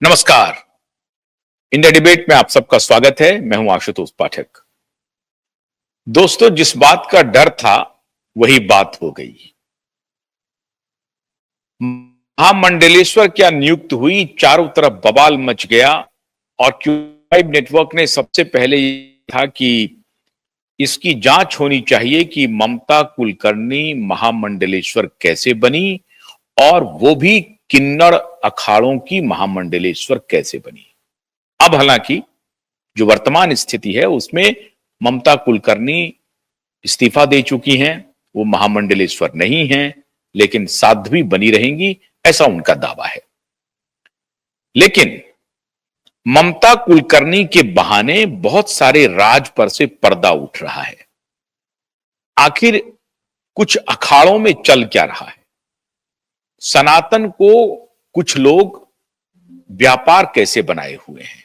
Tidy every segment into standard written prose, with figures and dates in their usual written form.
नमस्कार। India debate में आप सबका स्वागत है। मैं हूं आशुतोष पाठक। दोस्तों, जिस बात का डर था वही बात हो गई। महामंडलेश्वर क्या नियुक्त हुई, चारों तरफ बवाल मच गया और क्यू5 नेटवर्क ने सबसे पहले ये था कि इसकी जांच होनी चाहिए कि ममता कुलकर्णी महामंडलेश्वर कैसे बनी और वो भी किन्नड़ अखाड़ों की महामंडलेश्वर कैसे बनी। अब हालांकि जो वर्तमान स्थिति है उसमें ममता कुलकर्णी इस्तीफा दे चुकी हैं, वो महामंडलेश्वर नहीं हैं, लेकिन साध्वी बनी रहेंगी, ऐसा उनका दावा है। लेकिन ममता कुलकर्णी के बहाने बहुत सारे राज पर से पर्दा उठ रहा है। आखिर कुछ अखाड़ों में चल क्या रहा है? सनातन को कुछ लोग व्यापार कैसे बनाए हुए हैं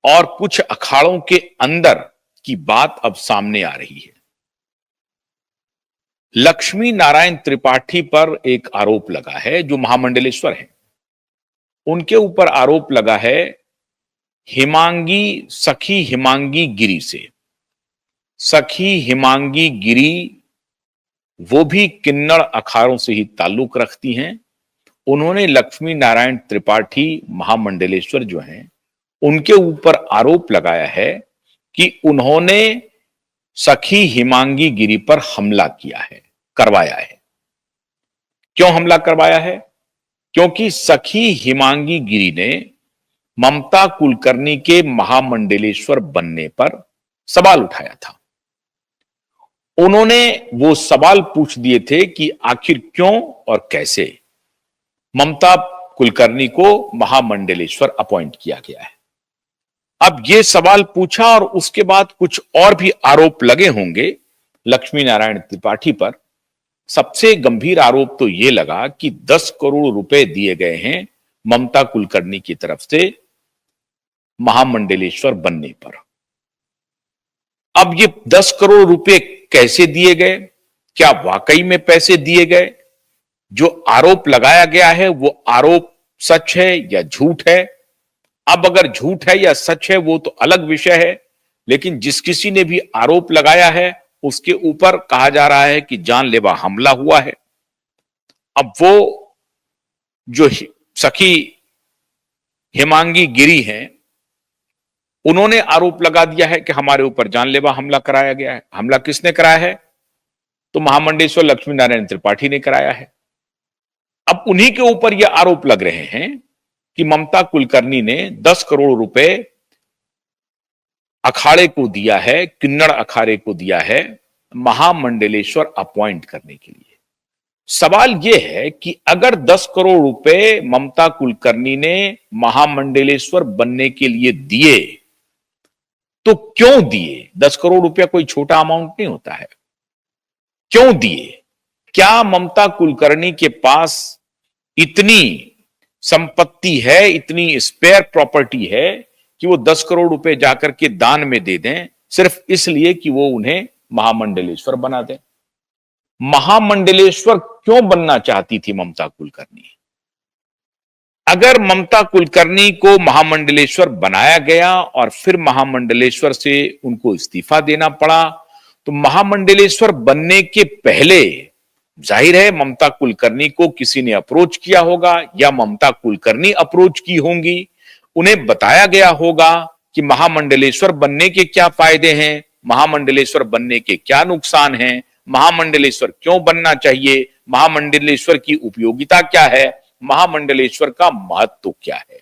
और कुछ अखाड़ों के अंदर की बात अब सामने आ रही है। लक्ष्मी नारायण त्रिपाठी पर एक आरोप लगा है, जो महामंडलेश्वर हैं। उनके ऊपर आरोप लगा है सखी हिमांगी गिरी से। सखी हिमांगी गिरी वो भी किन्नड़ अखाड़ों से ही ताल्लुक रखती हैं। उन्होंने लक्ष्मी नारायण त्रिपाठी महामंडलेश्वर जो हैं उनके ऊपर आरोप लगाया है कि उन्होंने सखी हिमांगी गिरी पर हमला करवाया है। क्यों हमला करवाया है? क्योंकि सखी हिमांगी गिरी ने ममता कुलकर्णी के महामंडलेश्वर बनने पर सवाल उठाया था। उन्होंने वो सवाल पूछ दिए थे कि आखिर क्यों और कैसे ममता कुलकर्णी को महामंडलेश्वर अपॉइंट किया गया है। अब ये सवाल पूछा और उसके बाद कुछ और भी आरोप लगे होंगे लक्ष्मी नारायण त्रिपाठी पर। सबसे गंभीर आरोप तो यह लगा कि 10 करोड़ रुपए दिए गए हैं ममता कुलकर्णी की तरफ से महामंडलेश्वर बनने पर। अब ये 10 करोड़ रुपए कैसे दिए गए? क्या वाकई में पैसे दिए गए? जो आरोप लगाया गया है वो आरोप सच है या झूठ है? अब अगर झूठ है या सच है वो तो अलग विषय है, लेकिन जिस किसी ने भी आरोप लगाया है उसके ऊपर कहा जा रहा है कि जानलेवा हमला हुआ है। अब वो जो सखी हिमांगी गिरी हैं, उन्होंने आरोप लगा दिया है कि हमारे ऊपर जानलेवा हमला कराया गया है। हमला किसने कराया है? तो महामंडलेश्वर लक्ष्मी नारायण त्रिपाठी ने कराया है। अब उन्हीं के ऊपर यह आरोप लग रहे हैं कि ममता कुलकर्णी ने 10 करोड़ रुपए अखाड़े को दिया है, किन्नड़ अखाड़े को दिया है महामंडलेश्वर अपॉइंट करने के लिए। सवाल यह है कि अगर 10 करोड़ रुपए ममता कुलकर्णी ने महामंडलेश्वर बनने के लिए दिए तो क्यों दिए? 10 करोड़ रुपया कोई छोटा अमाउंट नहीं होता है। क्यों दिए? क्या ममता कुलकर्णी के पास इतनी संपत्ति है, इतनी स्पेयर प्रॉपर्टी है कि वो 10 करोड़ रुपए जाकर के दान में दे दें सिर्फ इसलिए कि वो उन्हें महामंडलेश्वर बना दें? महामंडलेश्वर क्यों बनना चाहती थी ममता कुलकर्णी? अगर ममता कुलकर्णी को महामंडलेश्वर बनाया गया और फिर महामंडलेश्वर से उनको इस्तीफा देना पड़ा तो महामंडलेश्वर बनने के पहले जाहिर है ममता कुलकर्णी को किसी ने अप्रोच किया होगा या ममता कुलकर्णी अप्रोच की होंगी। उन्हें बताया गया होगा कि महामंडलेश्वर बनने के क्या फायदे हैं, महामंडलेश्वर बनने के क्या नुकसान हैं, महामंडलेश्वर क्यों बनना चाहिए, महामंडलेश्वर की उपयोगिता क्या है, महामंडलेश्वर का महत्व क्या है।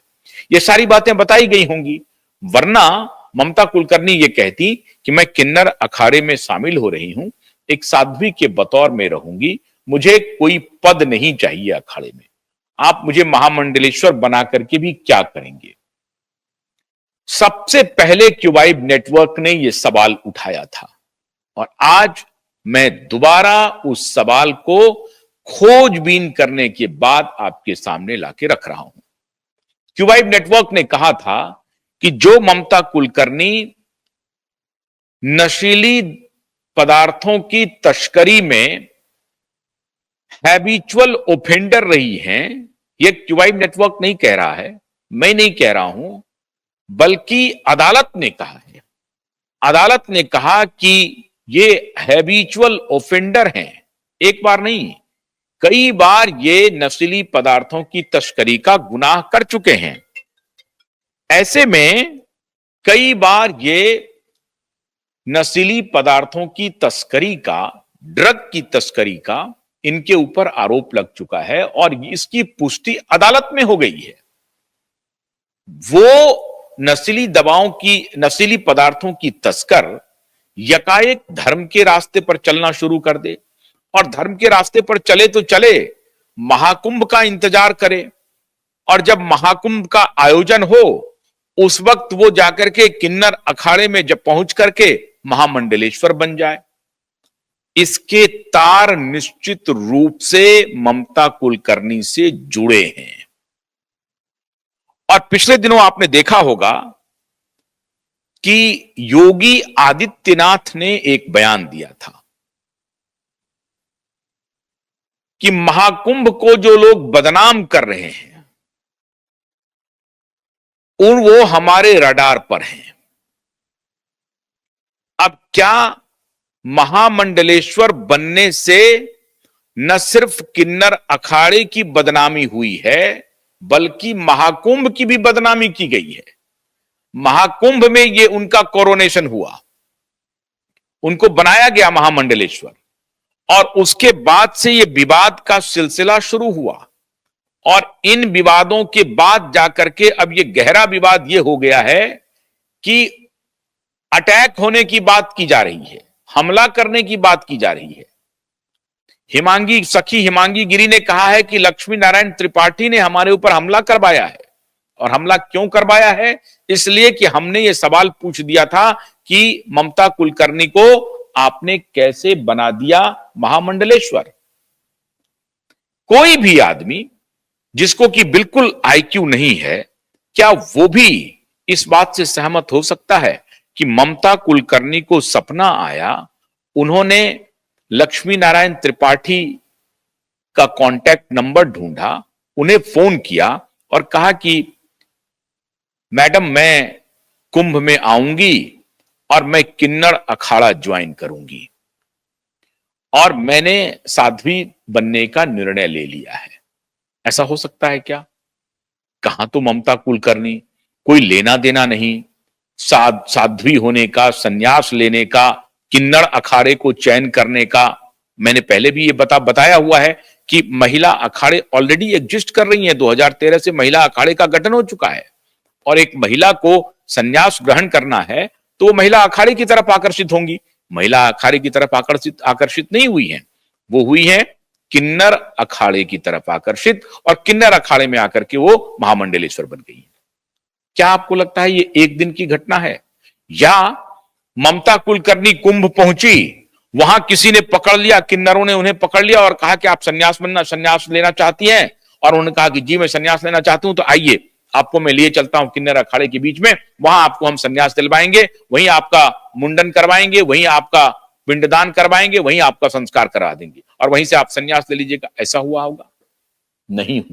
ये सारी बातें बताई गई होंगी, वरना ममता कुलकर्णी ये कहती कि मैं किन्नर अखाड़े में शामिल हो रही हूं, एक साध्वी के बतौर में रहूंगी, मुझे कोई पद नहीं चाहिए अखाड़े में, आप मुझे महामंडलेश्वर बना करके भी क्या करेंगे। सबसे पहले क्यू5 नेटवर्क ने यह सवाल उठाया था और आज मैं दोबारा उस सवाल को खोजबीन करने के बाद आपके सामने लाके रख रहा हूं। क्यू5 नेटवर्क ने कहा था कि जो ममता कुलकर्णी नशीली पदार्थों की तस्करी में हैबिचुअल ओफेंडर रही हैं, यह क्यू5 नेटवर्क नहीं कह रहा है, मैं नहीं कह रहा हूं, बल्कि अदालत ने कहा है। अदालत ने कहा कि ये हैबिचुअल ऑफेंडर हैं, एक बार नहीं, कई बार ये नशीली पदार्थों की तस्करी का गुनाह कर चुके हैं। ऐसे में कई बार ये नशीली पदार्थों की तस्करी का, ड्रग की तस्करी का इनके ऊपर आरोप लग चुका है और इसकी पुष्टि अदालत में हो गई है। वो नशीली पदार्थों की तस्कर यकाएक धर्म के रास्ते पर चलना शुरू कर दे और धर्म के रास्ते पर चले तो चले, महाकुंभ का इंतजार करे और जब महाकुंभ का आयोजन हो उस वक्त वो जाकर के किन्नर अखाड़े में जब पहुंच करके महामंडलेश्वर बन जाए। इसके तार निश्चित रूप से ममता कुलकर्णी से जुड़े हैं। और पिछले दिनों आपने देखा होगा कि योगी आदित्यनाथ ने एक बयान दिया था कि महाकुंभ को जो लोग बदनाम कर रहे हैं वो हमारे रडार पर हैं। अब क्या महामंडलेश्वर बनने से न सिर्फ किन्नर अखाड़े की बदनामी हुई है, बल्कि महाकुंभ की भी बदनामी की गई है। महाकुंभ में ये उनका कोरोनेशन हुआ, उनको बनाया गया महामंडलेश्वर, और उसके बाद से ये विवाद का सिलसिला शुरू हुआ और इन विवादों के बाद जाकर के अब ये गहरा विवाद ये हो गया है कि अटैक होने की बात की जा रही है, हमला करने की बात की जा रही है। सखी हिमांगी गिरी ने कहा है कि लक्ष्मी नारायण त्रिपाठी ने हमारे ऊपर हमला करवाया है। और हमला क्यों करवाया है? इसलिए कि हमने ये सवाल पूछ दिया था कि ममता कुलकर्णी को आपने कैसे बना दिया महामंडलेश्वर। कोई भी आदमी जिसको कि बिल्कुल आईक्यू नहीं है, क्या वो भी इस बात से सहमत हो सकता है कि ममता कुलकर्णी को सपना आया, उन्होंने लक्ष्मी नारायण त्रिपाठी का कांटेक्ट नंबर ढूंढा, उन्हें फोन किया और कहा कि मैडम मैं कुंभ में आऊंगी और मैं किन्नर अखाड़ा ज्वाइन करूंगी और मैंने साध्वी बनने का निर्णय ले लिया है। ऐसा हो सकता है क्या? कहां तो ममता कुलकर्णी, कोई लेना देना नहीं साध्वी होने का, सन्यास लेने का, किन्नर अखाड़े को चयन करने का। मैंने पहले भी ये बताया हुआ है कि महिला अखाड़े ऑलरेडी एग्जिस्ट कर रही हैं। 2013 से महिला अखाड़े का गठन हो चुका है और एक महिला को सन्यास ग्रहण करना है तो वो महिला अखाड़े की तरफ आकर्षित होंगी। महिला अखाड़े की तरफ आकर्षित नहीं हुई हैं, वो हुई हैं किन्नर अखाड़े की तरफ आकर्षित, और किन्नर अखाड़े में आकर के वो महामंडलेश्वर बन गई है। क्या आपको लगता है ये एक दिन की घटना है, या ममता कुलकर्णी कुंभ पहुंची, वहां किसी ने पकड़ लिया, किन्नरों ने उन्हें पकड़ लिया और कहा कि आप सन्यास लेना चाहती हैं, और उन्होंने कहा कि जी मैं सन्यास लेना चाहती हूं, तो आइए आपको मैं लिए चलता हूं किन्नर अखाड़े के बीच में, वहां आपको हम सन्यास दिलवाएंगे, वहीं आपका मुंडन करवाएंगे, वहीं आपका पिंडदान करवाएंगे, वहीं आपका संस्कार करा देंगे और वहीं से आप सन्यास ले लीजिएगा। ऐसा हुआ होगा? नहीं।